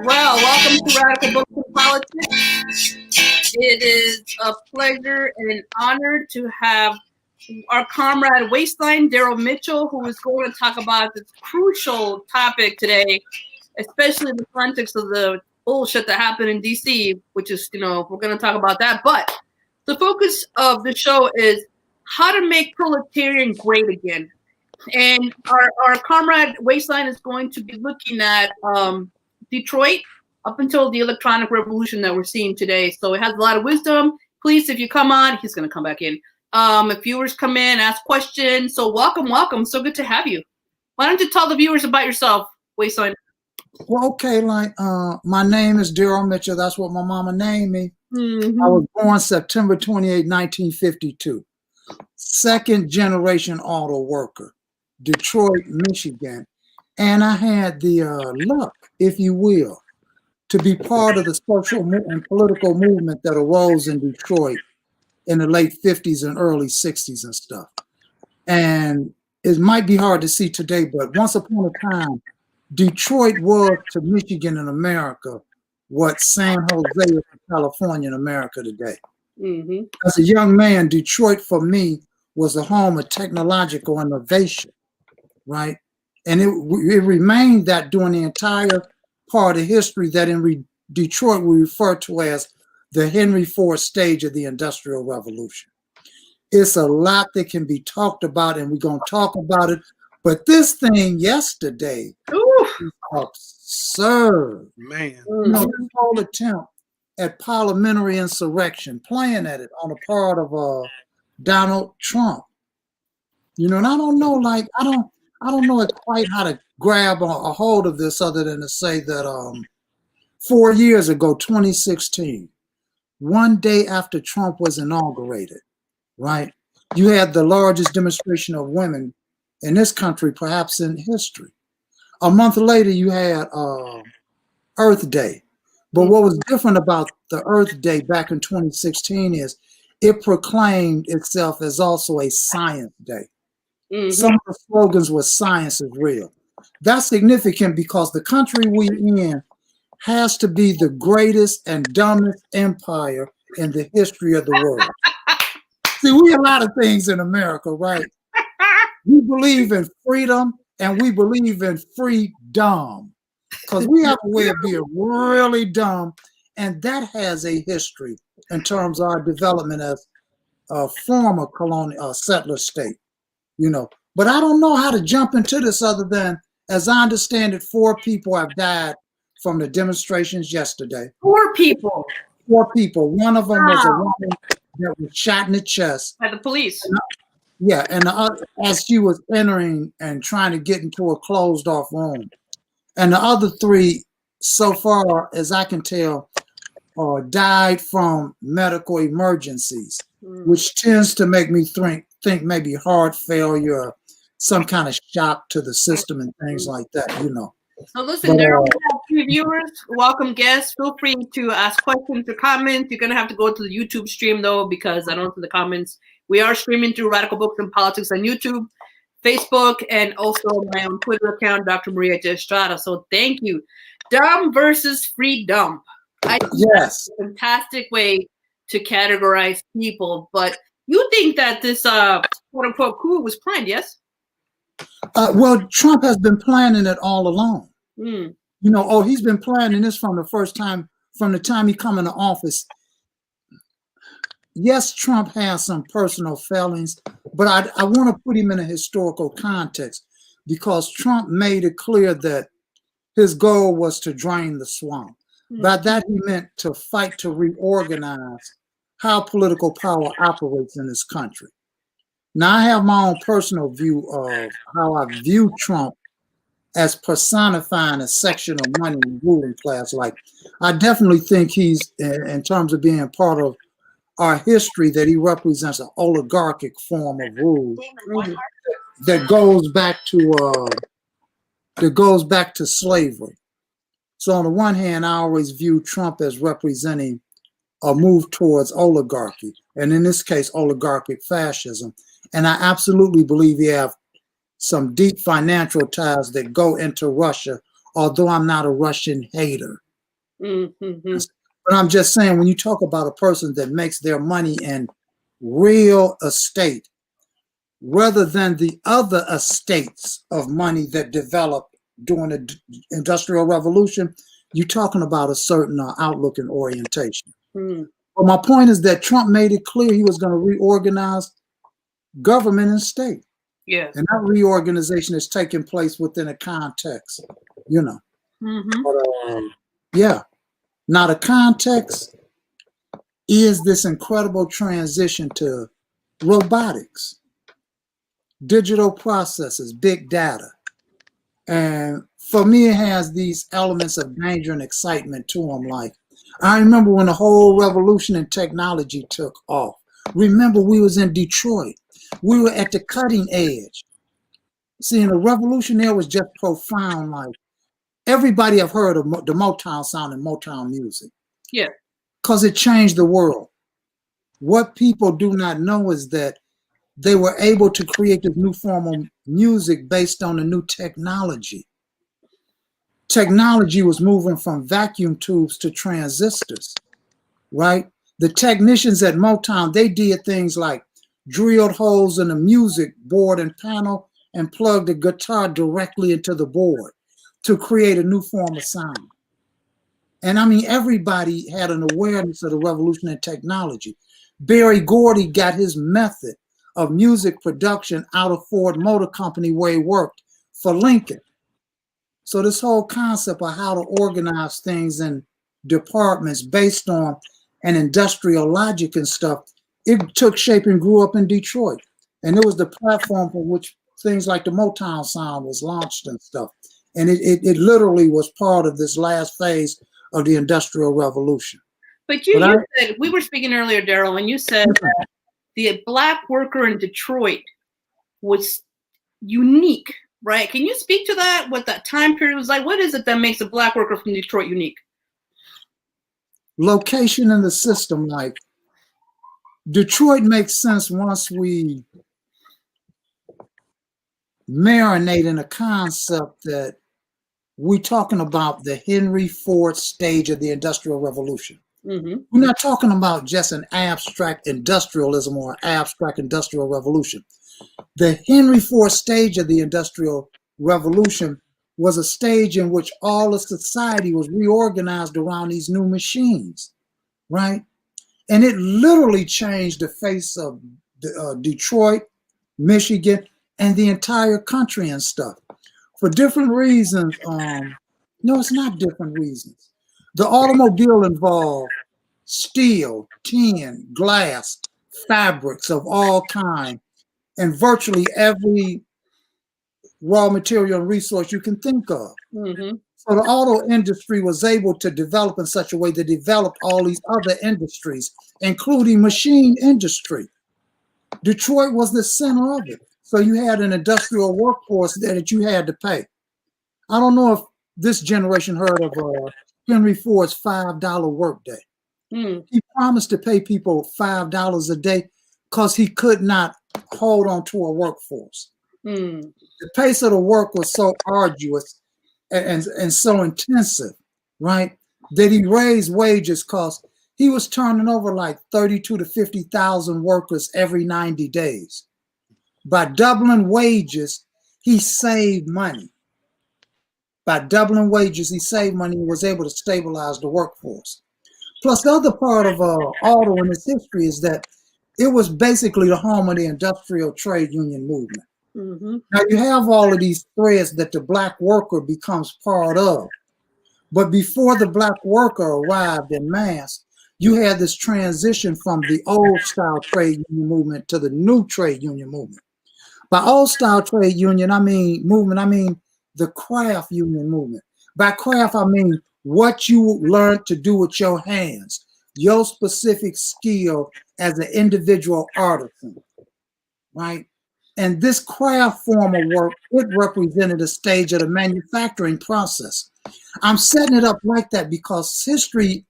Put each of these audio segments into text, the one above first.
Well, welcome to Radical Books and Politics. It is a pleasure and an honor to have our comrade Waistline, Darryl Mitchell, who is going to talk about this crucial topic today, especially in the context of the bullshit that happened in DC, which is, we're going to talk about that. But the focus of the show is how to make proletarian great again. And our comrade Waistline is going to be looking at Detroit up until the electronic revolution that we're seeing today. So it has a lot of wisdom. Please, if you come on, he's going to come back in. If viewers come in, ask questions. So welcome. So good to have you. Why don't you tell the viewers about yourself, Waistline? Well, okay, my name is Darryl Mitchell. That's what my mama named me. Mm-hmm. I was born September 28, 1952. Second generation auto worker, Detroit, Michigan. And I had the luck, if you will, to be part of the social and political movement that arose in Detroit in the late 50s and early 60s and stuff. And it might be hard to see today, but once upon a time, Detroit was to Michigan and America what San Jose is to California and America today. Mm-hmm. As a young man, Detroit for me was a home of technological innovation, right? And it remained that during the entire part of history that in Detroit we refer to as the Henry Ford stage of the Industrial Revolution. It's a lot that can be talked about, and we're going to talk about it. But this thing yesterday is absurd. Man. This whole attempt at parliamentary insurrection, playing at it on the part of Donald Trump. And I don't know, I don't know quite how to grab a hold of this other than to say that 4 years ago, 2016, one day after Trump was inaugurated, right, you had the largest demonstration of women in this country, perhaps in history. A month later, you had Earth Day. But what was different about the Earth Day back in 2016 is it proclaimed itself as also a science day. Mm-hmm. Some of the slogans were "science is real." That's significant because the country we're in has to be the greatest and dumbest empire in the history of the world. See, we have a lot of things in America, right? We believe in freedom and we believe in freedom because we have a way of being really dumb, and that has a history in terms of our development as a former colonial settler state. But I don't know how to jump into this other than, as I understand it, 4 people have died from the demonstrations yesterday. 4 people? 4 people. One of them was a woman that was shot in the chest. By the police? And the other, as she was entering and trying to get into a closed-off room. And the other 3, so far as I can tell, died from medical emergencies, which tends to make me think maybe heart failure, some kind of shock to the system and things like that, So listen, there we have 3 viewers, welcome guests. Feel free to ask questions or comments. You're going to have to go to the YouTube stream, though, because I don't see the comments. We are streaming through Radical Books and Politics on YouTube, Facebook, and also my own Twitter account, Dr. Maria J. Estrada. So thank you. Dumb versus freedom. I think that's a fantastic way to categorize people, but you think that this quote-unquote coup was planned, yes? Well, Trump has been planning it all along. He's been planning this from the time he come into office. Yes, Trump has some personal failings, but I want to put him in a historical context because Trump made it clear that his goal was to drain the swamp. By that, he meant to fight to reorganize how political power operates in this country. Now, I have my own personal view of how I view Trump as personifying a section of money in the ruling class. Like, I definitely think he's, in terms of being part of our history, that he represents an oligarchic form of rule that goes back to slavery. So on the one hand, I always view Trump as representing a move towards oligarchy, and in this case, oligarchic fascism. And I absolutely believe he have some deep financial ties that go into Russia although I'm not a Russian hater. Mm-hmm. But I'm just saying, when you talk about a person that makes their money in real estate, rather than the other estates of money that developed during the Industrial Revolution, you're talking about a certain outlook and orientation. But my point is that Trump made it clear he was going to reorganize government and state. Yes. And that reorganization is taking place within a context, you know. Mm-hmm. But, yeah. Now, the context is this incredible transition to robotics, digital processes, big data. And for me, it has these elements of danger and excitement to them. Like, I remember when the whole revolution in technology took off. Remember, we was in Detroit. We were at the cutting edge. See, and the revolution there was just profound. Like, everybody have heard of the Motown sound and Motown music. Yeah. Because it changed the world. What people do not know is that they were able to create this new form of music based on the new technology. Technology was moving from vacuum tubes to transistors, right? The technicians at Motown, they did things like drilled holes in the music board and panel and plugged the guitar directly into the board to create a new form of sound. And I mean, everybody had an awareness of the revolution in technology. Berry Gordy got his method of music production out of Ford Motor Company where he worked for Lincoln. So this whole concept of how to organize things in departments based on an industrial logic and stuff, it took shape and grew up in Detroit. And it was the platform for which things like the Motown sound was launched and stuff. And it literally was part of this last phase of the Industrial Revolution. But you said, we were speaking earlier, Darryl, and you said that the Black worker in Detroit was unique, right? Can you speak to that? What that time period was like? What is it that makes a Black worker from Detroit unique? Location in the system. Like, Detroit makes sense once we marinate in a concept that we're talking about the Henry Ford stage of the Industrial Revolution. Mm-hmm. We're not talking about just an abstract industrialism or an abstract industrial revolution. The Henry Ford stage of the Industrial Revolution was a stage in which all of society was reorganized around these new machines, right? And it literally changed the face of Detroit, Michigan, and the entire country and stuff. For different reasons. No, it's not different reasons. The automobile involved steel, tin, glass, fabrics of all kinds, and virtually every raw material and resource you can think of. Mm-hmm. So the auto industry was able to develop in such a way that developed all these other industries, including machine industry. Detroit was the center of it. So you had an industrial workforce there that you had to pay. I don't know if this generation heard of Henry Ford's $5 workday. Mm. He promised to pay people $5 a day because he could not hold on to a workforce. Mm. The pace of the work was so arduous and so intensive, right, that he raised wages because he was turning over like 32 to 50,000 workers every 90 days. By doubling wages, he saved money. By doubling wages, he saved money and was able to stabilize the workforce. Plus, the other part of auto in its history is that it was basically the home of the industrial trade union movement. Mm-hmm. Now, you have all of these threads that the Black worker becomes part of. But before the Black worker arrived in mass, you had this transition from the old style trade union movement to the new trade union movement. By old style trade union, I mean the craft union movement. By craft, I mean what you learned to do with your hands, your specific skill as an individual artisan, right? And this craft form of work, it represented a stage of the manufacturing process. I'm setting it up like that because history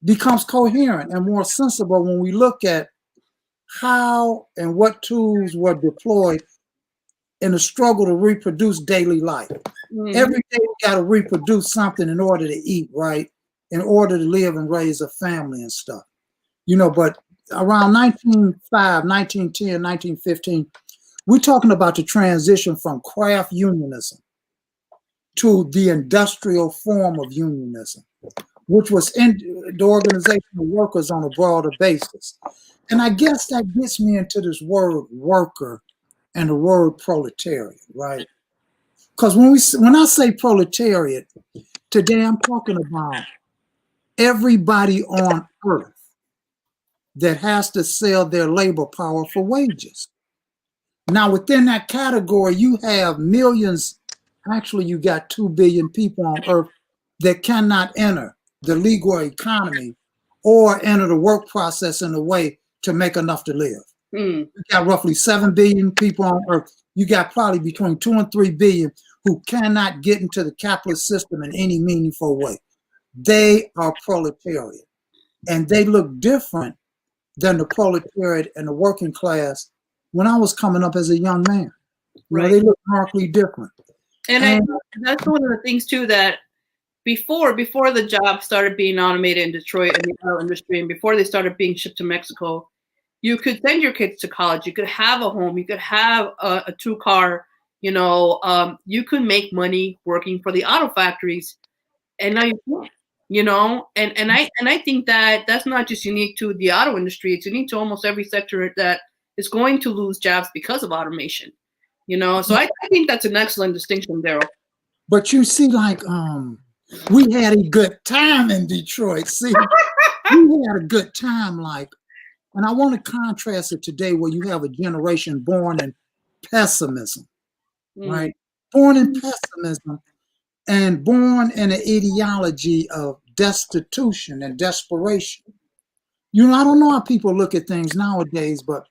becomes coherent and more sensible when we look at how and what tools were deployed in the struggle to reproduce daily life. Every day we got to reproduce something in order to eat, right? In order to live and raise a family and stuff. You know, but around 1905, 1910, 1915, we're talking about the transition from craft unionism to the industrial form of unionism, which was in the organization of workers on a broader basis. And I guess that gets me into this word worker and the word proletariat, right? Because when I say proletariat, today I'm talking about everybody on earth that has to sell their labor power for wages. Now, within that category, you have millions, actually you got 2 billion people on earth that cannot enter the legal economy or enter the work process in a way to make enough to live. You got roughly 7 billion people on earth. You got probably between 2 and 3 billion who cannot get into the capitalist system in any meaningful way. They are proletariat, and they look different than the proletariat and the working class when I was coming up as a young man. You know, they look markedly different. And that's one of the things too, that before the jobs started being automated in Detroit and the auto industry, and before they started being shipped to Mexico, you could send your kids to college. You could have a home. You could have a 2-car. You know, you could make money working for the auto factories, and now you can't. You know, and I think that that's not just unique to the auto industry. It's unique to almost every sector that is going to lose jobs because of automation. You know, so I think that's an excellent distinction, Darryl. But you see, like, we had a good time in Detroit. See, we had a good time, like, and I want to contrast it today where you have a generation born in pessimism, right? Born in pessimism and born in an ideology of destitution and desperation. You know, I don't know how people look at things nowadays, but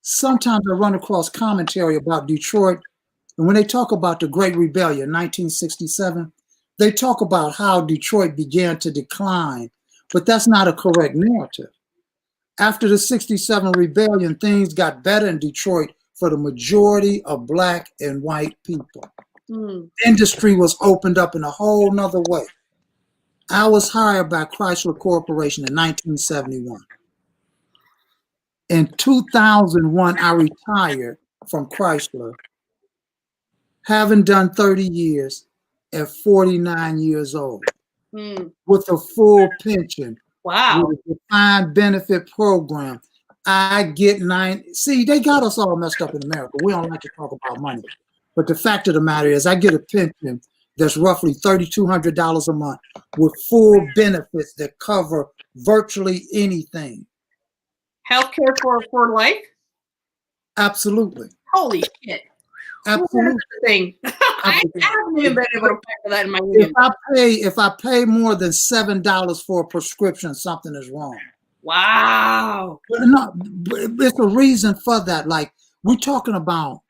sometimes I run across commentary about Detroit. And when they talk about the Great Rebellion, 1967, they talk about how Detroit began to decline, but that's not a correct narrative. After the 67 rebellion, things got better in Detroit for the majority of Black and white people. Industry was opened up in a whole nother way. I was hired by Chrysler Corporation in 1971. In 2001, I retired from Chrysler, having done 30 years at 49 years old, with a full pension. Wow. With a defined benefit program. I get 9. See, they got us all messed up in America. We don't like to talk about money. But the fact of the matter is, I get a pension that's roughly $3,200 a month with full benefits that cover virtually anything. Healthcare for life? Absolutely. Holy shit. Absolutely. Thing. I haven't even been able to pay for that in my union. If I pay more than $7 for a prescription, something is wrong. Wow. But no, it's a reason for that. Like, we're talking about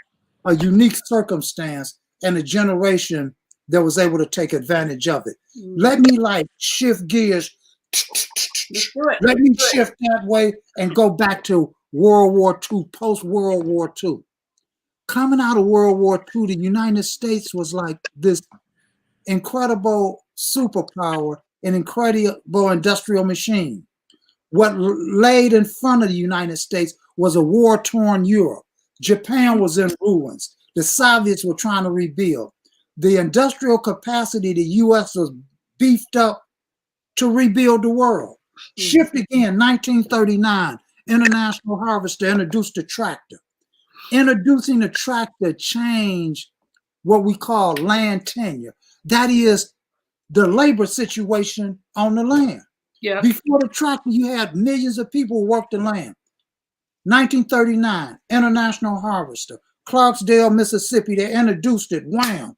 a unique circumstance and a generation that was able to take advantage of it. Let me like shift gears. Let me shift that way and go back to World War II, post-World War II. Coming out of World War II, the United States was like this incredible superpower, an incredible industrial machine. What laid in front of the United States was a war-torn Europe. Japan was in ruins. The Soviets were trying to rebuild. The industrial capacity of the U.S. was beefed up to rebuild the world. Shift again, 1939, International Harvester introduced the tractor. Introducing the tractor changed what we call land tenure. That is the labor situation on the land. Yeah. Before the tractor, you had millions of people who worked the land. 1939, International Harvester, Clarksdale, Mississippi, they introduced it. Wham!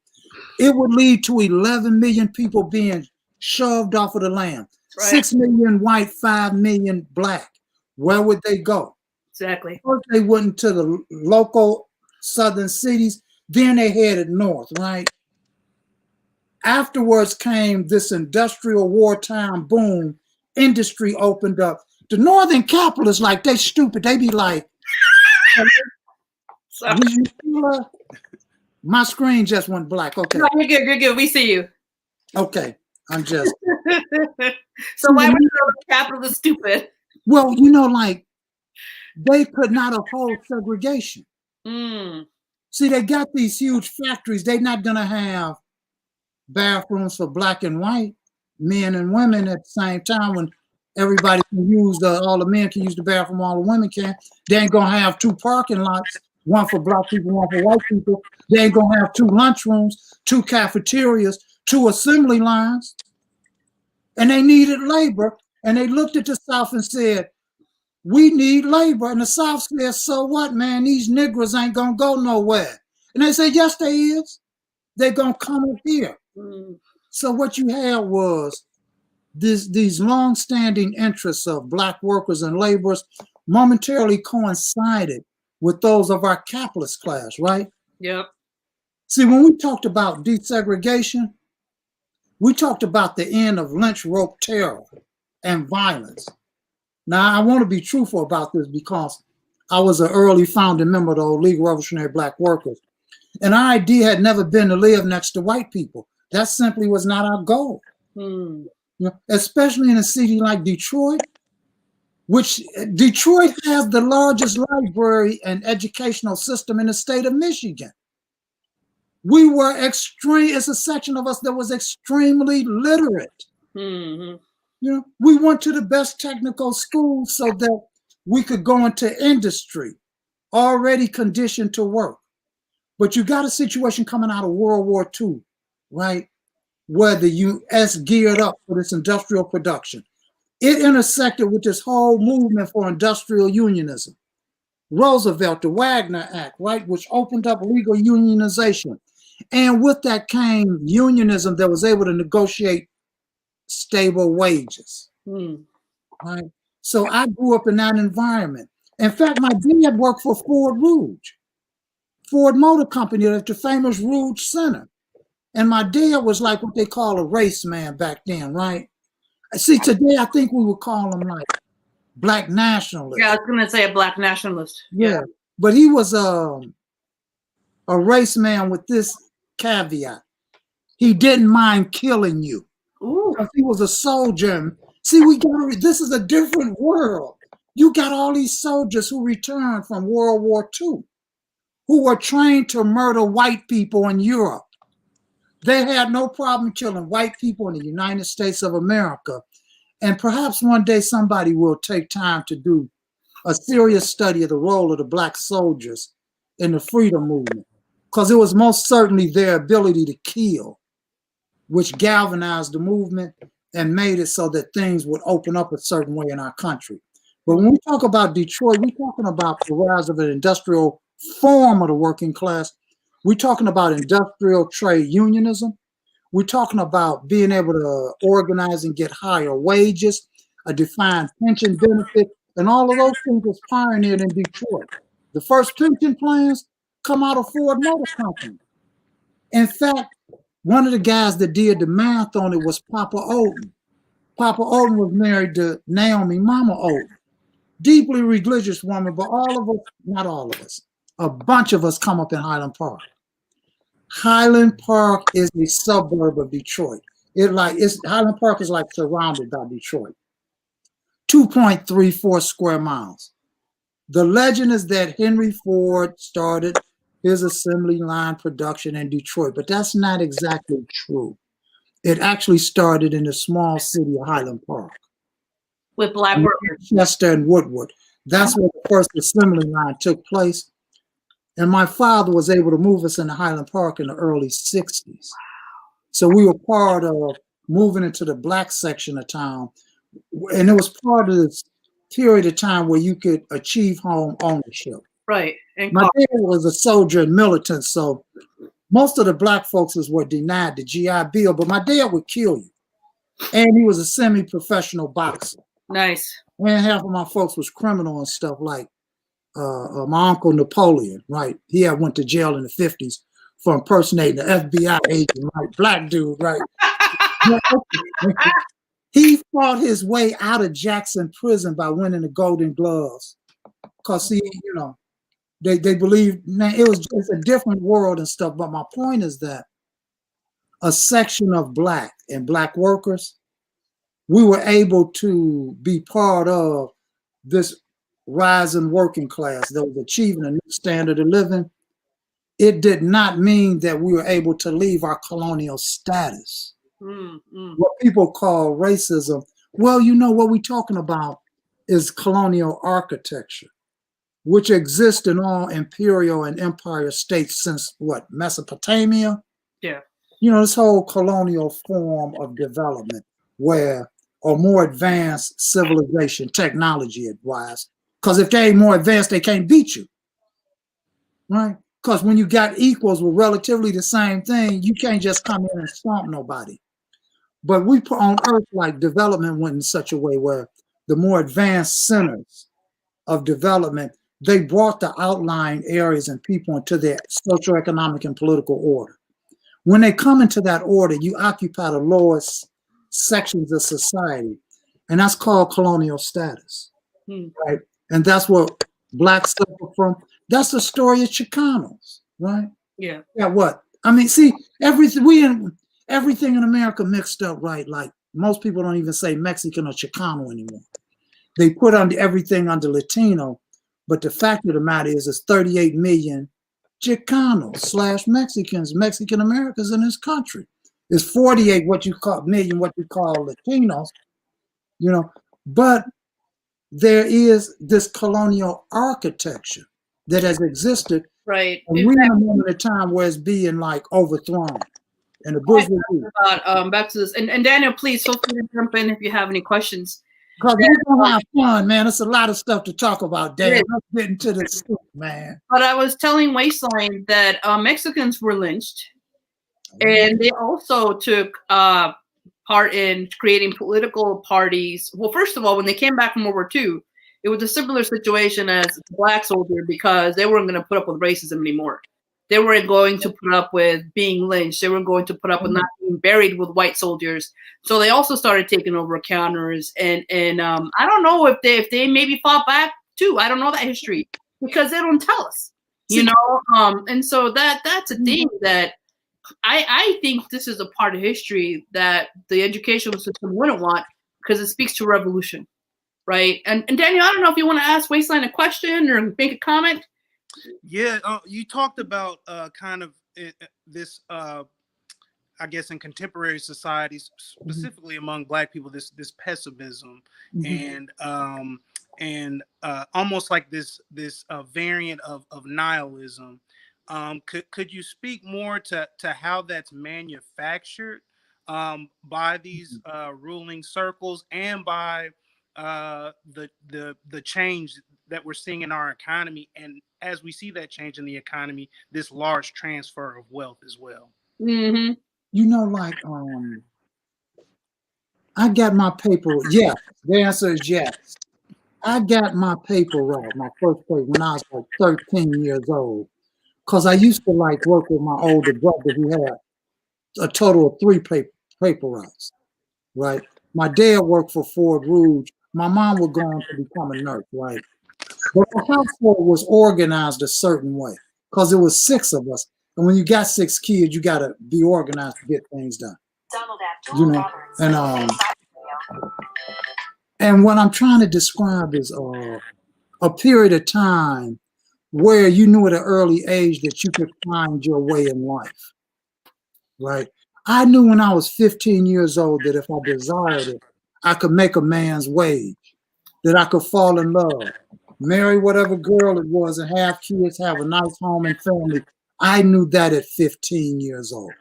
It would lead to 11 million people being shoved off of the land. Right. 6 million white, 5 million Black. Where would they go? Exactly. First, they went to the local southern cities. Then they headed north, right? Afterwards came this industrial wartime boom. Industry opened up. The northern capitalists, like, they stupid. They be like, My screen just went black. Okay. No, you're good. You're good. We see you. Okay. I'm just. So why would the capital is stupid? Well, you know, like they could not uphold segregation. See, they got these huge factories. They're not going to have bathrooms for black and white men and women at the same time when everybody can use all the men can use the bathroom, all the women can. They ain't going to have two parking lots, one for black people, one for white people. They ain't going to have two lunchrooms, two cafeterias, two assembly lines. And they needed labor. And they looked at the South and said, we need labor. And the South said, so what, man? These Negroes ain't going to go nowhere. And they said, yes, they is. They're going to come up here. So what you had was these long-standing interests of black workers and laborers momentarily coincided with those of our capitalist class, right? Yep. See, when we talked about desegregation, we talked about the end of lynch rope terror and violence. Now, I want to be truthful about this because I was an early founding member of the League of Revolutionary Black Workers. And our idea had never been to live next to white people. That simply was not our goal. You know, especially in a city like Detroit, which Detroit has the largest library and educational system in the state of Michigan. We were it's a section of us that was extremely literate. You know, we went to the best technical schools so that we could go into industry, already conditioned to work. But you got a situation coming out of World War II, right? Where the U.S. geared up for this industrial production. It intersected with this whole movement for industrial unionism. Roosevelt, the Wagner Act, right, which opened up legal unionization. And with that came unionism that was able to negotiate stable wages. Right? So I grew up in that environment. In fact, my dad worked for Ford Motor Company at the famous Rouge Center. And my dad was like what they call a race man back then, right? See, today I think we would call him like black nationalist. Yeah, I was going to say a black nationalist. Yeah. But he was a race man with this caveat. He didn't mind killing you. Because he was a soldier. See, this is a different world. You got all these soldiers who returned from World War II, who were trained to murder white people in Europe. They had no problem killing white people in the United States of America. And perhaps one day somebody will take time to do a serious study of the role of the black soldiers in the freedom movement, because it was most certainly their ability to kill which galvanized the movement and made it so that things would open up a certain way in our country. But when we talk about Detroit, we're talking about the rise of an industrial form of the working class. We're talking about industrial trade unionism. We're talking about being able to organize and get higher wages, a defined pension benefit, and all of those things was pioneered in Detroit. The first pension plans come out of Ford Motor Company. In fact, one of the guys that did the math on it was Papa Olden. Papa Olden was married to Naomi Mama Olden. Deeply religious woman, but all of us, not all of us, a bunch of us come up in Highland Park. Highland Park is a suburb of Detroit. Highland Park is like surrounded by Detroit. 2.34 square miles. The legend is that Henry Ford started his assembly line production in Detroit, but that's not exactly true. It actually started in the small city of Highland Park. With black workers. Chester and Woodward. That's where the first assembly line took place. And my father was able to move us into Highland Park in the early 60s. So we were part of moving into the black section of town. And it was part of this period of time where you could achieve home ownership. Right. And my dad was a soldier and militant, so most of the black folks were denied the GI Bill, but my dad would kill you. And he was a semi-professional boxer. Nice. And half of my folks was criminal and stuff, like my uncle Napoleon, right? He had went to jail in the 50s for impersonating the FBI agent, right? Black dude, right? He fought his way out of Jackson prison by winning the Golden Gloves. Because, see, you know, They believe, man, it was just a different world and stuff. But my point is that a section of black and black workers, we were able to be part of this rising working class that was achieving a new standard of living. It did not mean that we were able to leave our colonial status. What people call racism. Well, you know what we're talking about is colonial architecture, which exists in all imperial and empire states since what, Mesopotamia? Yeah. You know, this whole colonial form of development where a more advanced civilization, technology wise, because if they ain't more advanced, they can't beat you, right? Because when you got equals with relatively the same thing, you can't just come in and stomp nobody. But we put on Earth, like, development went in such a way where the more advanced centers of development, they brought the outlying areas and people into their socioeconomic and political order. When they come into that order, you occupy the lowest sections of society, and that's called colonial status, right? And that's what blacks suffer from. That's the story of Chicanos, right? Yeah. Yeah. What? I mean, see, everything in America mixed up, right? Like, most people don't even say Mexican or Chicano anymore. They put everything under Latino, but the fact of the matter is, it's 38 million Chicanos / Mexicans, Mexican Americans in this country. It's 48 what you call Latinos, you know. But there is this colonial architecture that has existed, right? And we're in a moment of time where it's being like overthrown. And the bourgeoisie. Back to this, and Daniel, please feel free to jump in if you have any questions. Because we're gonna have fun, man. It's a lot of stuff to talk about, Dan. Let's get into this, man. But I was telling Waistline that Mexicans were lynched, and they also took part in creating political parties. Well, first of all, when they came back from World War II, it was a similar situation as the black soldier, because they weren't going to put up with racism anymore. They weren't going to put up with being lynched. They weren't going to put up with not being buried with white soldiers. So they also started taking over counters, and I don't know if they maybe fought back too. I don't know that history because they don't tell us, you know. And so that's a thing that I think this is a part of history that the educational system wouldn't want, because it speaks to revolution, right? And Daniel, I don't know if you want to ask Waistline a question or make a comment. Yeah, you talked about kind of this, I guess, in contemporary societies, specifically among Black people, this pessimism and almost like this variant of nihilism. Could you speak more to how that's manufactured by these ruling circles and by the change that we're seeing in our economy, and as we see that change in the economy, this large transfer of wealth as well? Mm-hmm. You know, like, I got my paper. Yes, the answer is yes. I got my paper right, my first paper, when I was like 13 years old, because I used to like work with my older brother who had a total of 3 paper routes, right? My dad worked for Ford Rouge. My mom would go on to become a nurse, right? But the household was organized a certain way because there was 6 of us. And when you got 6 kids, you got to be organized to get things done. You know, and what I'm trying to describe is a period of time where you knew at an early age that you could find your way in life, right? I knew when I was 15 years old that if I desired it, I could make a man's wage, that I could fall in love, marry whatever girl it was, and have kids, have a nice home and family. I knew that at 15 years old,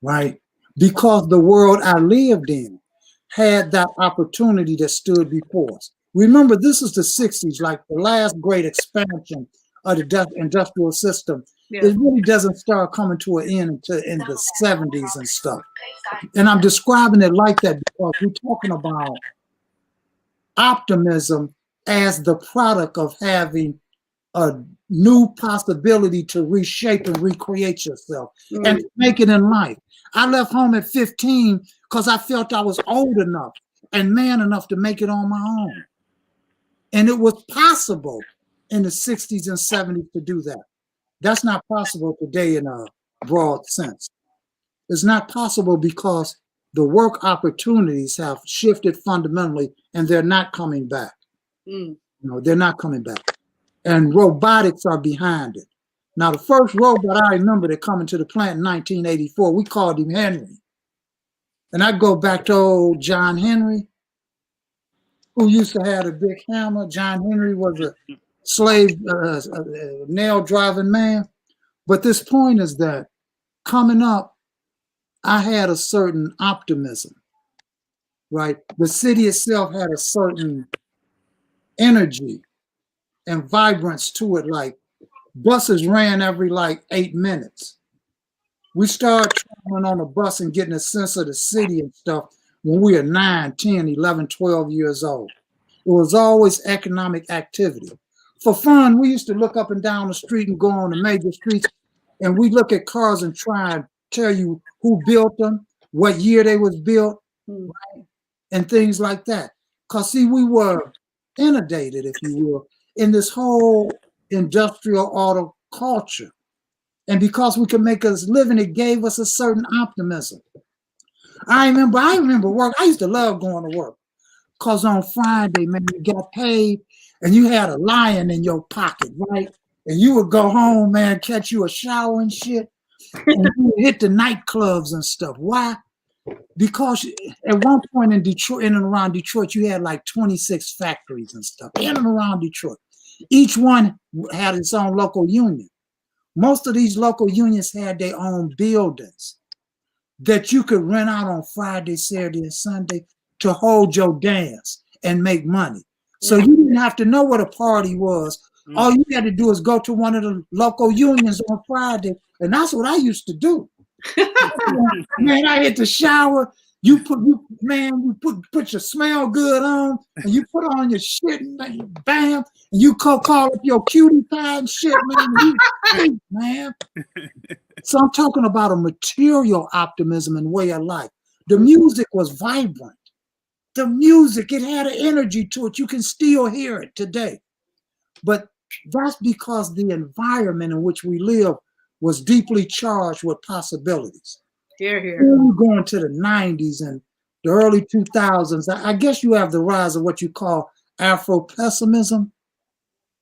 right? Because the world I lived in had that opportunity that stood before us. Remember, this is the 60s, like the last great expansion of the industrial system. Yeah. It really doesn't start coming to an end until in the 70s and stuff. And I'm describing it like that because we're talking about optimism as the product of having a new possibility to reshape and recreate yourself and make it in life. I left home at 15 because I felt I was old enough and man enough to make it on my own. And it was possible in the 60s and 70s to do that. That's not possible today in a broad sense. It's not possible because the work opportunities have shifted fundamentally and they're not coming back. They're not coming back. And robotics are behind it. Now, the first robot I remember that coming to the plant in 1984, we called him Henry. And I go back to old John Henry, who used to have a big hammer. John Henry was a slave, nail driving man. But this point is that coming up, I had a certain optimism, right? The city itself had a certain energy and vibrance to it. Like buses ran every like 8 minutes. We started traveling on a bus and getting a sense of the city and stuff when we were 9, 10, 11, 12 years old. It was always economic activity. For fun, we used to look up and down the street and go on the major streets, and we look at cars and try and tell you who built them, what year they was built, right? And things like that. Because, see, we were inundated, if you will, in this whole industrial auto culture. And because we could make us living, it gave us a certain optimism. I remember work. I used to love going to work. Because on Friday, man, you got paid and you had a lion in your pocket, right? And you would go home, man, catch you a shower and shit. And you would hit the nightclubs and stuff. Why? Because at one point in Detroit, in and around Detroit, you had like 26 factories and stuff in and around Detroit. Each one had its own local union. Most of these local unions had their own buildings that you could rent out on Friday, Saturday, and Sunday to hold your dance and make money. So you didn't have to know what a party was. All you had to do is go to one of the local unions on Friday, and that's what I used to do. Man, I hit the shower. You put your smell good on, and you put on your shit, and bam, and you call up your cutie pie and shit, man. Man. So I'm talking about a material optimism and way of life. The music was vibrant. The music, it had an energy to it. You can still hear it today. But that's because the environment in which we live was deeply charged with possibilities. Here, here. We're going to the 90s and the early 2000s. I guess you have the rise of what you call Afro-pessimism.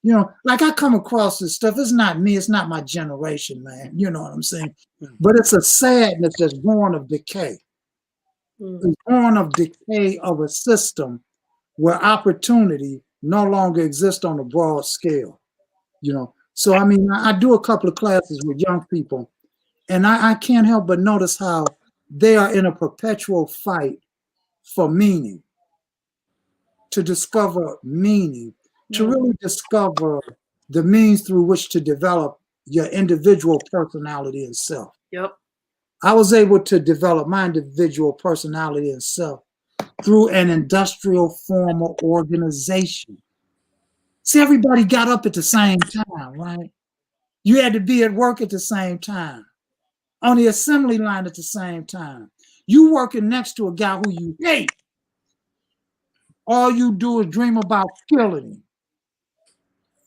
You know, like I come across this stuff. It's not me. It's not my generation, man. You know what I'm saying? But it's a sadness that's born of decay. It's born of decay of a system where opportunity no longer exists on a broad scale. You know, so I mean, I do a couple of classes with young people, and I can't help but notice how they are in a perpetual fight for meaning, to discover meaning, to really discover the means through which to develop your individual personality and self. Yep. I was able to develop my individual personality and self through an industrial formal organization. See, everybody got up at the same time, right? You had to be at work at the same time, on the assembly line at the same time. You working next to a guy who you hate. All you do is dream about killing him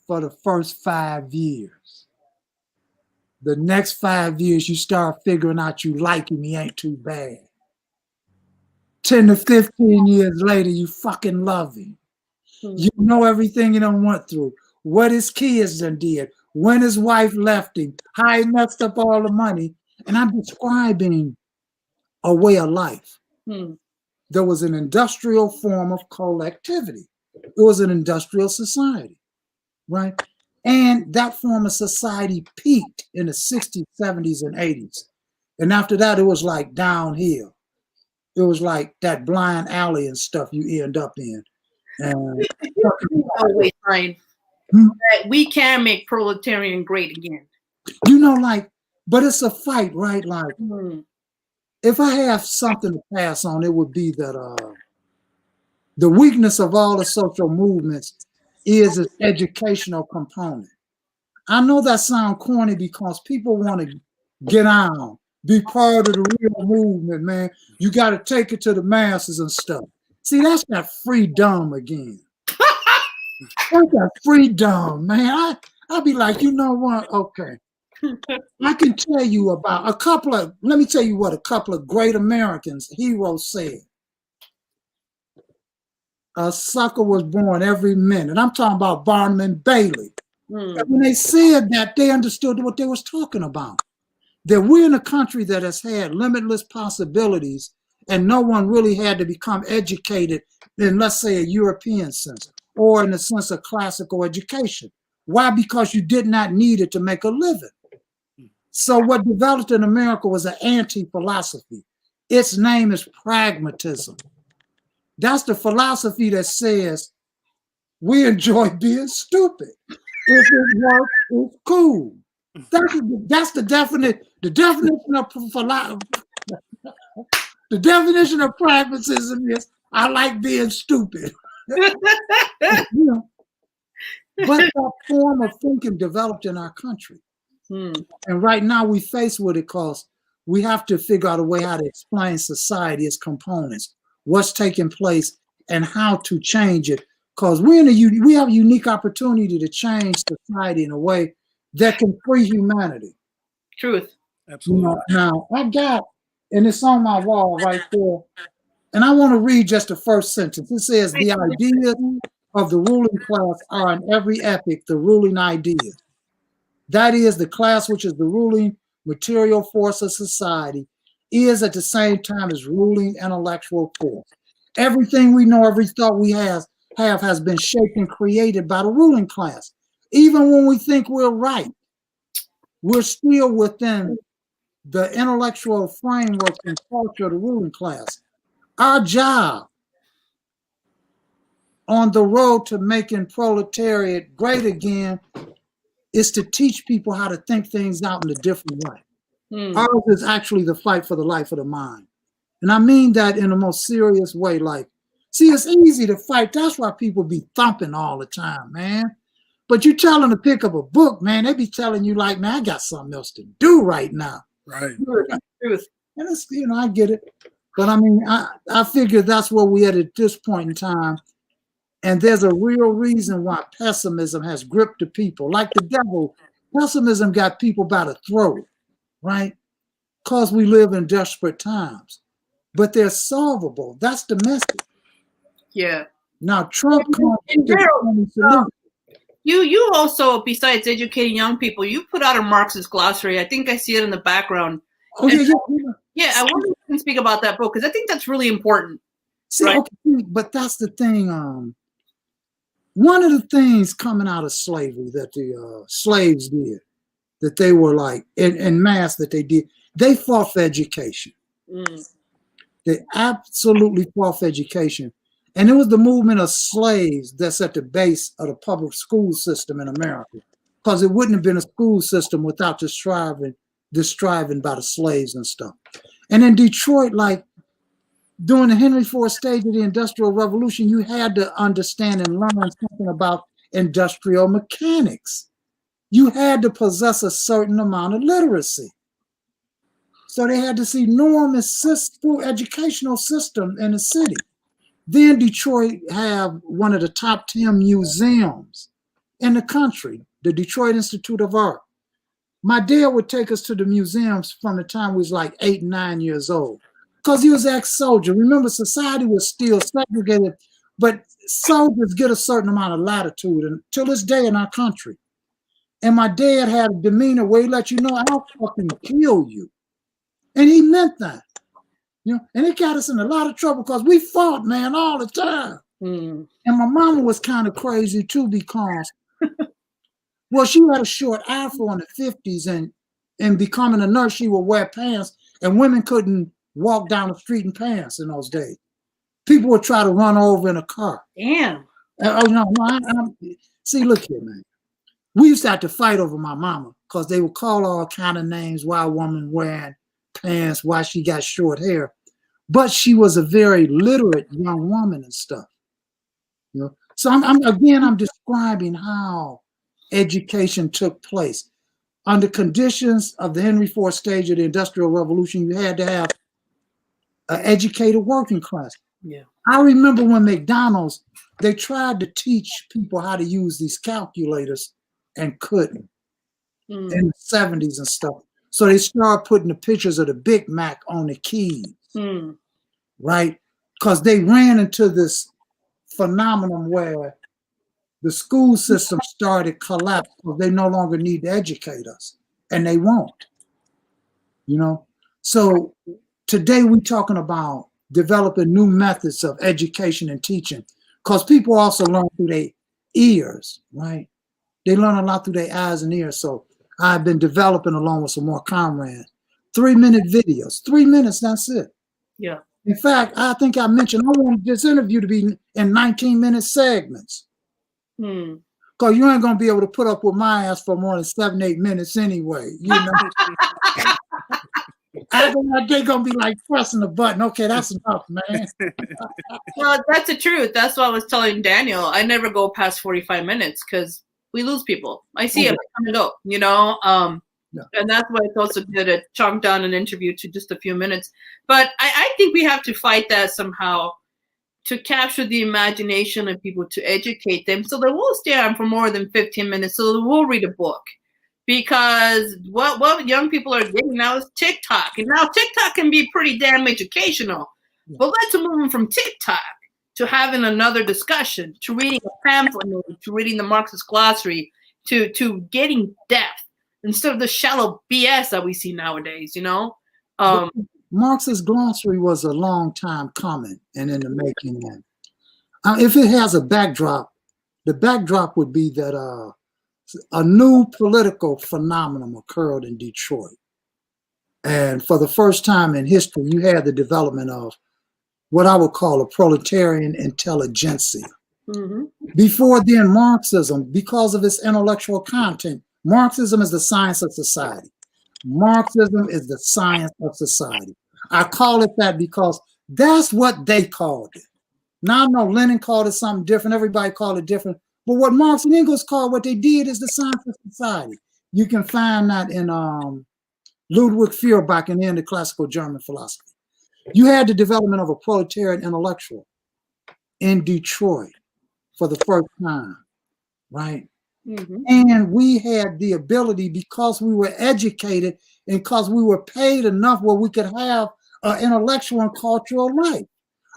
for the first 5 years. The next 5 years, you start figuring out you like him, he ain't too bad. 10 to 15 years later, you fucking love him. You know everything you done went through, what his kids done did, when his wife left him, how he messed up all the money. And I'm describing a way of life. There was an industrial form of collectivity. It was an industrial society, right? And that form of society peaked in the 60s, 70s, and 80s. And after that, it was like downhill. It was like that blind alley and stuff you end up in. Waistline, that we can make proletarian great again. You know, like, but it's a fight, right? Like, if I have something to pass on, it would be that the weakness of all the social movements is its educational component. I know that sounds corny because people want to get on, be part of the real movement, man. You got to take it to the masses and stuff. See, that's that freedom again. That's a freedom, man. I'll be like, you know what? Okay. I can tell you about let me tell you what a couple of great Americans, heroes said. A sucker was born every minute. I'm talking about Barnum and Bailey. And when they said that, they understood what they was talking about. That we're in a country that has had limitless possibilities and no one really had to become educated in, let's say, a European sense or in the sense of classical education. Why? Because you did not need it to make a living. So what developed in America was an anti-philosophy. Its name is pragmatism. That's the philosophy that says we enjoy being stupid. If it works, it's cool. That's the definition. The definition of the definition of pragmatism is I like being stupid. You know, but that form of thinking developed in our country. And right now we face with it because we have to figure out a way how to explain society, its components, what's taking place, and how to change it. Because we have a unique opportunity to change society in a way that can free humanity. Truth. Absolutely. Now I got, and it's on my wall right there, and I want to read just the first sentence. It says, the ideas of the ruling class are in every epoch the ruling ideas. That is, the class which is the ruling material force of society is at the same time as ruling intellectual force. Everything we know, every thought we have has been shaped and created by the ruling class. Even when we think we're right, we're still within the intellectual framework and culture of the ruling class. Our job on the road to making proletariat great again is to teach people how to think things out in a different way. Ours is actually the fight for the life of the mind. And I mean that in the most serious way. Like, see, it's easy to fight. That's why people be thumping all the time, man. But you tell them to pick up a book, man, they be telling you like, man, I got something else to do right now. Right. Truth. And it's, I get it. But I mean, I figure that's where we at this point in time. And there's a real reason why pessimism has gripped the people. Like the devil, pessimism got people by the throat, right? Because we live in desperate times. But they're solvable. That's the message. Yeah. Now, Trump comes with this solution. You also, besides educating young people, you put out a Marxist glossary. I think I see it in the background. Oh, yeah. Yeah, I wonder if you can speak about that book, because I think that's really important. See, right? Okay, but that's the thing. One of the things coming out of slavery that the slaves did, that they were like, in mass that they did, they fought for education. They absolutely fought for education. And it was the movement of slaves that's at the base of the public school system in America. Because it wouldn't have been a school system without the striving by the slaves and stuff. And in Detroit, like during the Henry Ford stage of the Industrial Revolution, you had to understand and learn something about industrial mechanics. You had to possess a certain amount of literacy. So they had this enormous educational system in the city. Then Detroit have one of the top 10 museums in the country, the Detroit Institute of Art. My dad would take us to the museums from the time we was like 8, 9 years old, because he was ex-soldier. Remember, society was still segregated, but soldiers get a certain amount of latitude until this day in our country. And my dad had a demeanor where he let you know, I'll fucking kill you. And he meant that. And it got us in a lot of trouble because we fought, man, all the time. And my mama was kind of crazy too, because, well, she had a short afro in the 50s, and becoming a nurse, she would wear pants, and women couldn't walk down the street in pants in those days. People would try to run over in a car. Damn. Oh, no, see, look here, man. We used to have to fight over my mama because they would call all kind of names, why a woman wearing pants, why she got short hair. But she was a very literate young woman and stuff. So I'm describing how education took place. Under conditions of the Henry Ford stage of the Industrial Revolution, you had to have an educated working class. Yeah. I remember when McDonald's, they tried to teach people how to use these calculators and couldn't in the 70s and stuff. So they started putting the pictures of the Big Mac on the keys, right? Because they ran into this phenomenon where the school system started collapse because they no longer need to educate us, and they won't, you know? So today we're talking about developing new methods of education and teaching, because people also learn through their ears, right? They learn a lot through their eyes and ears. So I've been developing along with some more comrades, 3-minute videos, 3 minutes, that's it. Yeah. In fact, I think I mentioned I want this interview to be in 19-minute segments. Because you ain't going to be able to put up with my ass for more than 7-8 minutes anyway, you know? After that, they're going to be like pressing the button. Okay, that's enough, man. Well, that's the truth. That's what I was telling Daniel. I never go past 45 minutes because we lose people. I see them come and go, you know? And that's why it's also good to chunk down an interview to just a few minutes. But I think we have to fight that somehow to capture the imagination of people, to educate them so they will stay on for more than 15 minutes, so they will read a book. Because what young people are getting now is TikTok. And now TikTok can be pretty damn educational. But let's move them from TikTok to having another discussion, to reading a pamphlet, to reading the Marxist glossary, to getting depth instead of the shallow BS that we see nowadays, you know? Marxist glossary was a long time coming and in the making. If it has a backdrop, the backdrop would be that a new political phenomenon occurred in Detroit. And for the first time in history, you had the development of what I would call a proletarian intelligentsia. Before then, Marxism, because of its intellectual content, Marxism is the science of society. Marxism is the science of society. I call it that because that's what they called it. Now I know Lenin called it something different. Everybody called it different. But what Marx and Engels called what they did is the science of society. You can find that in Ludwig Feuerbach and then the classical German philosophy. You had the development of a proletarian intellectual in Detroit for the first time, right? And we had the ability, because we were educated and because we were paid enough where we could have an intellectual and cultural life.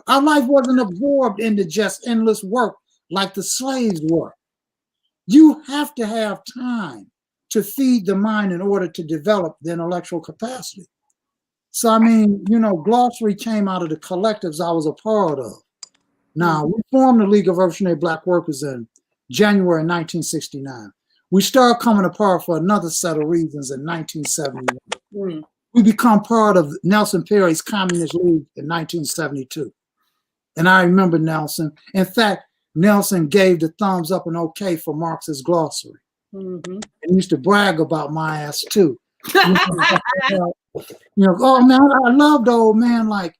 Our life wasn't absorbed into just endless work like the slaves were. You have to have time to feed the mind in order to develop the intellectual capacity. So, I mean, you know, glossary came out of the collectives I was a part of. Now, we formed the League of Revolutionary Black Workers in January 1969. We started coming apart for another set of reasons in 1971. We become part of Nelson Perry's Communist League in 1972. And I remember Nelson. In fact, Nelson gave the thumbs up and okay for Marxist glossary. And used to brag about my ass too. You know, oh man, I love the old man. Like,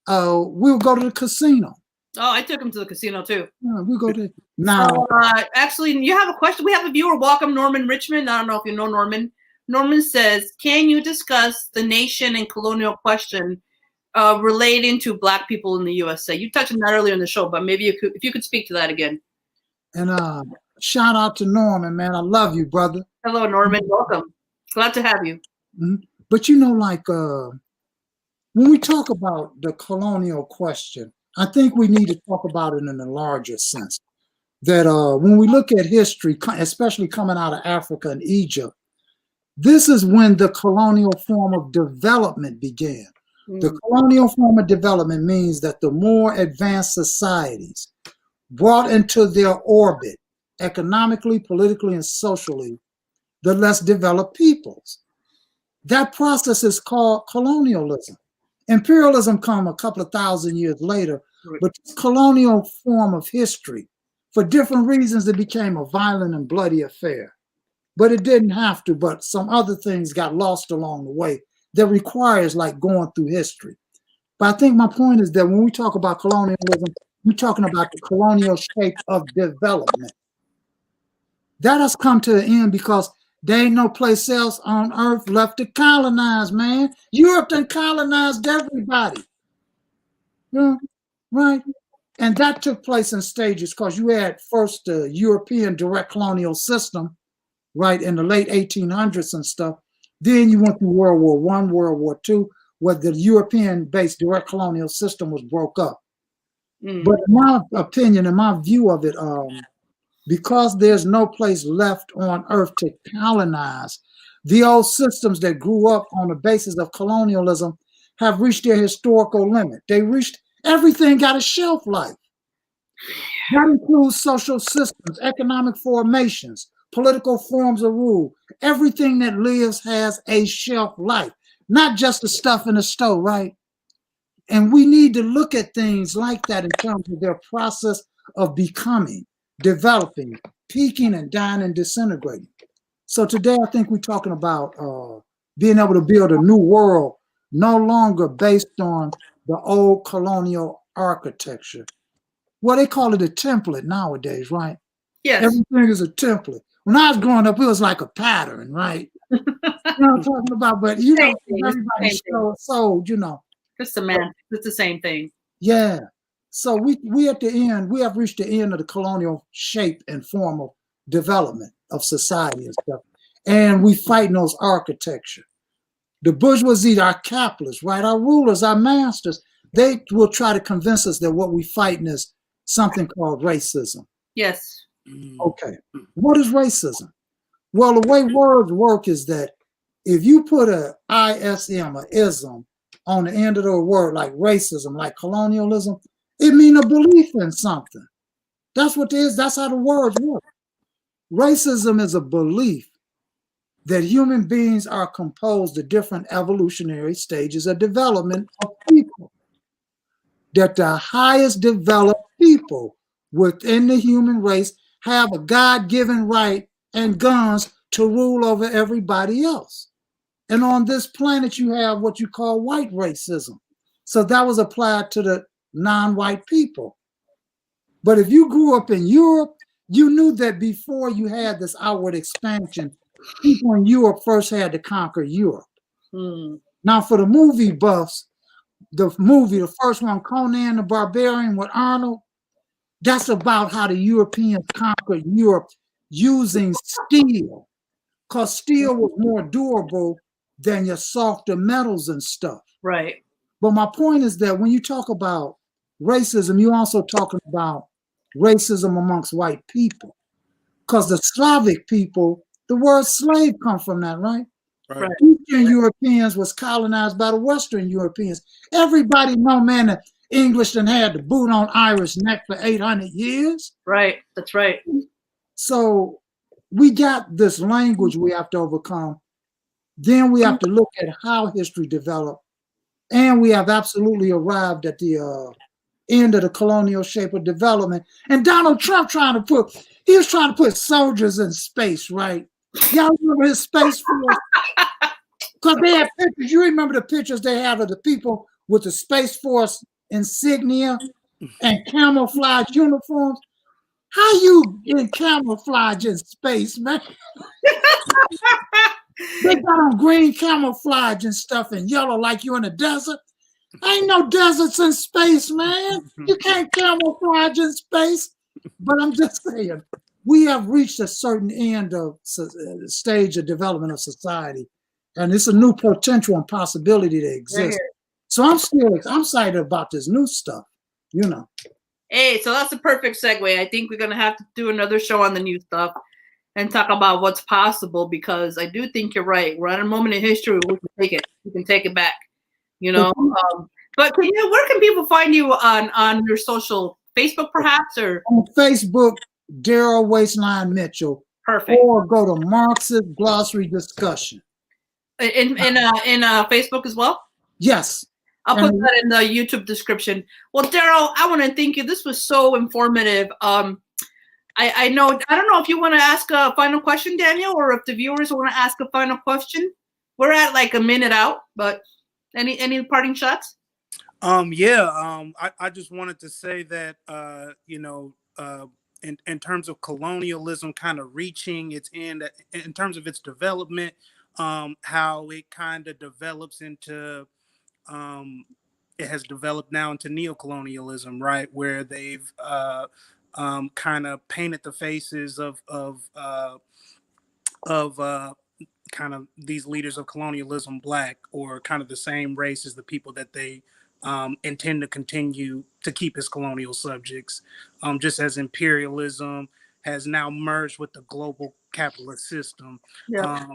we'll go to the casino. Oh, I took him to the casino too. Yeah, we'll go to now. Actually, you have a question. We have a viewer. Welcome, Norman Richmond. I don't know if you know Norman. Norman says, "Can you discuss the nation and colonial question relating to Black people in the USA?" You touched on that earlier in the show, but maybe if you could speak to that again. And shout out to Norman, man. I love you, brother. Hello, Norman. Welcome. Glad to have you. But you know, like when we talk about the colonial question, I think we need to talk about it in a larger sense. That when we look at history, especially coming out of Africa and Egypt, this is when the colonial form of development began. The colonial form of development means that the more advanced societies brought into their orbit, economically, politically, and socially, the less developed peoples. That process is called colonialism. Imperialism come a couple of thousand years later, but this colonial form of history, for different reasons, it became a violent and bloody affair. But it didn't have to, but some other things got lost along the way that requires like going through history. But I think my point is that when we talk about colonialism, we're talking about the colonial shape of development. That has come to an end because there ain't no place else on earth left to colonize, man. Europe done colonized everybody. You know? right? And that took place in stages because you had first the European direct colonial system, right, in the late 1800s and stuff. Then you went through World War One, World War Two, where the European-based direct colonial system was broke up. But in my opinion, in my view of it, because there's no place left on earth to colonize, the old systems that grew up on the basis of colonialism have reached their historical limit. They reached, everything got a shelf life. That includes social systems, economic formations, political forms of rule. Everything that lives has a shelf life, not just the stuff in the stove, right? And we need to look at things like that in terms of their process of becoming, developing, peaking, and dying and disintegrating. So today, I think we're talking about being able to build a new world, no longer based on the old colonial architecture. Well, they call it a template nowadays, right? Yes. Everything is a template. When I was growing up, it was like a pattern, right? You know what I'm talking about? But you know, everybody sold, you know. It's semantics. It's the same thing. Yeah. So we at the end, we have reached the end of the colonial shape and form of development of society and stuff. And we fighting those architecture. The bourgeoisie, our capitalists, right? Our rulers, our masters, they will try to convince us that what we fighting is something called racism. Yes. Okay. What is racism? Well, the way words work is that if you put a ISM, a ism, on the end of the word, like racism, like colonialism, it means a belief in something. That's what it is. That's how the words work. Racism is a belief that human beings are composed of different evolutionary stages of development of people. That the highest developed people within the human race have a God-given right and guns to rule over everybody else. And on this planet, you have what you call white racism. So that was applied to the non-white people. But if you grew up in Europe, you knew that before you had this outward expansion, people in Europe first had to conquer Europe. Now, for the movie buffs, the first one, Conan the Barbarian with Arnold, that's about how the Europeans conquered Europe using steel, because steel was more durable than your softer metals and stuff. Right. But my point is that when you talk about racism, you're also talking about racism amongst white people. Because the Slavic people, the word slave comes from that, right? Right. Eastern Europeans was colonized by the Western Europeans. Everybody know, man, the English done had the boot on Irish neck for 800 years. Right. That's right. So we got this language we have to overcome. Then we have to look at how history developed. And we have absolutely arrived at the end of the colonial shape of development. And Donald Trump he was trying to put soldiers in space, right? Y'all remember his space force? Because they had pictures. You remember the pictures they had of the people with the Space Force insignia and camouflage uniforms? How you in camouflage in space, man? They got on green camouflage and stuff and yellow like you in a desert. Ain't no deserts in space, man. You can't camouflage in space. But I'm just saying, we have reached a certain end of stage of development of society. And it's a new potential and possibility that exists. So I'm excited about this new stuff, you know. Hey, so that's a perfect segue. I think we're going to have to do another show on the new stuff and talk about what's possible, because I do think you're right. We're at a moment in history where we can take it. We can take it back, you know. But where can people find you on your social? Facebook, perhaps, or on Facebook, Darryl Waistline Mitchell. Perfect. Or go to Marxist Glossary Discussion. In Facebook as well? Yes. I'll put that in the YouTube description. Well, Darryl, I want to thank you. This was so informative. I don't know if you want to ask a final question, Daniel, or if the viewers want to ask a final question. We're at like a minute out, but any parting shots? I just wanted to say that in terms of colonialism kind of reaching its end, in terms of its development, how it kind of develops into it has developed now into neocolonialism, right, where they've kind of painted the faces of kind of these leaders of colonialism black, or kind of the same race as the people that they intend to continue to keep as colonial subjects, just as imperialism has now merged with the global capitalist system. Yeah.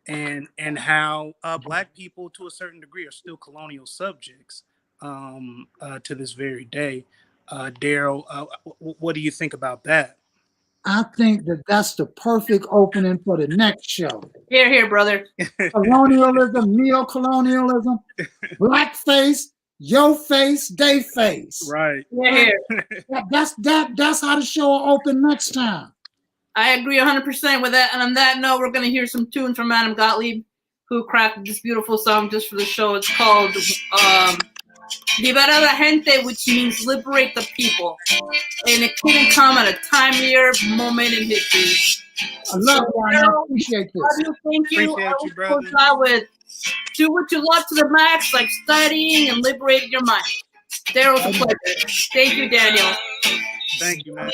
And how black people to a certain degree are still colonial subjects to this very day. Darryl, what do you think about that? I think that that's the perfect opening for the next show. Here, here, brother. Colonialism, neo-colonialism, blackface, your face, they face. Right. Here, here. That's how the show will open next time. I agree 100% with that. And on that note, we're going to hear some tunes from Adam Gottlieb, who crafted this beautiful song just for the show. It's called Libera la Gente, which means liberate the people. And it couldn't come at a timelier moment in history. I love you, and I appreciate this. Thank you. Appreciate you, brother. With do what you love to the max, like studying and liberating your mind. Darryl's a pleasure. Thank you, Daniel. Thank you, man.